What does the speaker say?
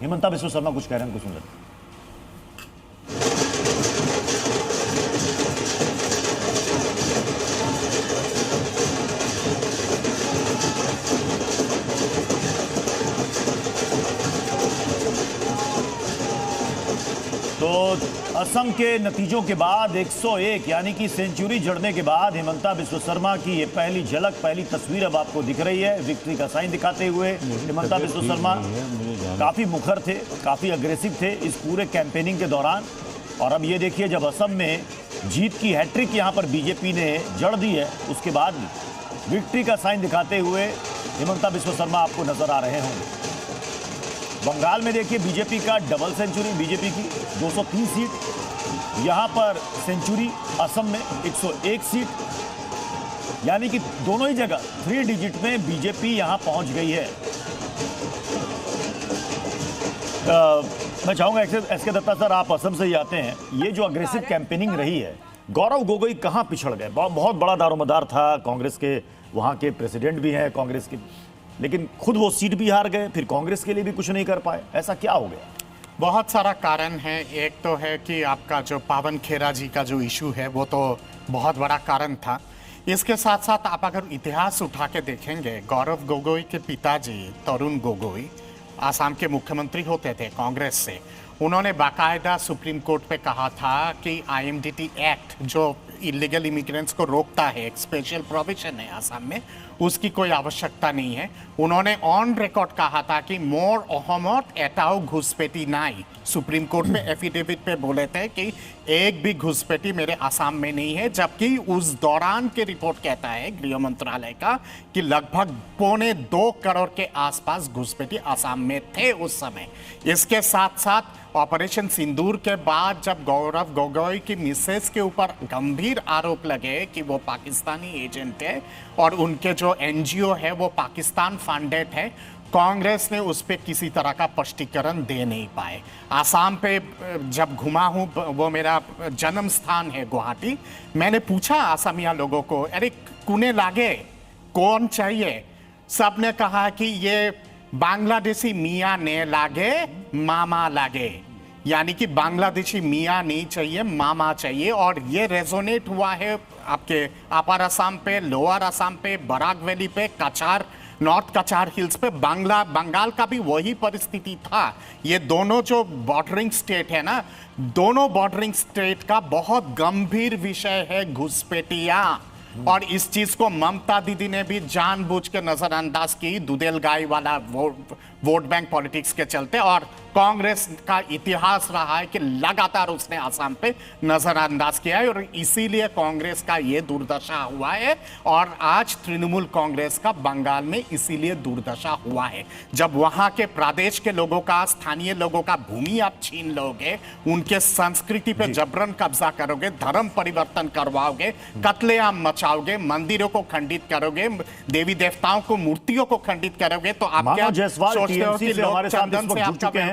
हेमंता बिस्वा शर्मा कुछ कह रहे हैं, कुछ सुन लेते हैं। तो असम के नतीजों के बाद 101 यानी कि सेंचुरी जड़ने के बाद हेमंता बिस्वा शर्मा की ये पहली झलक, पहली तस्वीर अब आपको दिख रही है। विक्ट्री का साइन दिखाते हुए हेमंता बिस्वा शर्मा काफी मुखर थे, काफी अग्रेसिव थे इस पूरे कैंपेनिंग के दौरान। और अब ये देखिए, जब असम में जीत की हैट्रिक यहां पर बीजेपी ने जड़ दी है, उसके बाद विक्ट्री का साइन दिखाते हुए हेमंता बिस्वा शर्मा आपको नजर आ रहे होंगे। बंगाल में देखिए बीजेपी का डबल सेंचुरी, बीजेपी की 203 सीट, यहां पर सेंचुरी असम में 101 सीट, यानी कि दोनों ही जगह 3 डिजिट में बीजेपी यहां पहुंच गई है। मैं चाहूंगा एसके दत्ता सर, आप असम से ही आते हैं, ये जो अग्रेसिव कैंपेनिंग रही है, गौरव गोगोई कहां पिछड़ गए? बहुत बड़ा दारोमदार था, कांग्रेस के वहां के प्रेसिडेंट भी हैं कांग्रेस के, लेकिन खुद वो सीट भी हार गए, फिर कांग्रेस के लिए भी कुछ नहीं कर पाए, ऐसा क्या हो गया? बहुत सारा कारण है। एक तो है कि आपका जो पावन खेरा जी का जो इशू है वो तो बहुत बड़ा कारण था। इसके साथ साथ आप अगर इतिहास उठा के देखेंगे, गौरव गोगोई के पिताजी तरुण गोगोई आसाम के मुख्यमंत्री होते थे कांग्रेस से। उन्होंने बाकायदा सुप्रीम कोर्ट पे कहा था कि आईएमडीटी एक्ट जो इलीगल इमिग्रेंट्स को रोकता है, एक स्पेशल प्रोविजन है आसाम में, उसकी कोई आवश्यकता नहीं है। उन्होंने ऑन रिकॉर्ड कहा था कि मोर अहमत एटाओ घुसपैठी नाई, सुप्रीम कोर्ट में एफिडेविट पे बोले थे कि एक भी घुसपैठी मेरे आसाम में नहीं है, जबकि उस दौरान की रिपोर्ट कहता है गृह मंत्रालय का कि लगभग 2.25 करोड़ के आसपास घुसपैठी आसाम में थे उस समय। इसके साथ साथ ऑपरेशन सिंदूर के बाद जब गौरव गोगोई की मिसेस के ऊपर गंभीर आरोप लगे कि वो पाकिस्तानी एजेंट है और उनके जो एनजीओ है वो पाकिस्तान फंडेड है, कांग्रेस ने उस पर किसी तरह का स्पष्टीकरण दे नहीं पाए। आसाम पे जब घुमा हूँ, वो मेरा जन्म स्थान है गुवाहाटी, मैंने पूछा आसामिया लोगों को, अरे कुने लागे, कौन चाहिए? सब ने कहा कि ये बांग्लादेशी मियाँ ने लागे, मामा लागे, यानी कि बांग्लादेशी मियाँ नहीं चाहिए, मामा चाहिए। और ये रेजोनेट हुआ है आपके अपर असम पे, लोअर असम पे, बराक वैली पे, कचार, नॉर्थ कचार हिल्स पे, बंगाल का भी वही परिस्थिति था। ये दोनों जो बॉर्डरिंग स्टेट है ना, दोनों बॉर्डरिंग स्टेट का बहुत गंभीर विषय है घुसपैठिया। और इस चीज को ममता दीदी ने भी जानबूझ के नजरअंदाज की, दुधेल गाय वाला वोट बैंक पॉलिटिक्स के चलते। और कांग्रेस का इतिहास रहा है कि लगातार उसने आसाम पे नजरअंदाज किया है और इसीलिए कांग्रेस का ये दुर्दशा हुआ है। और आज तृणमूल कांग्रेस का बंगाल में इसीलिए दुर्दशा हुआ है। जब वहां के प्रदेश के लोगों का, स्थानीय लोगों का भूमि आप छीन लोगे, उनके संस्कृति पे जबरन कब्जा करोगे, धर्म परिवर्तन करवाओगे, कत्लेआम मचाओगे, मंदिरों को खंडित करोगे, देवी देवताओं को, मूर्तियों को खंडित करोगे, तो आप क्या सोचते हो कि लोग चंदन से आपका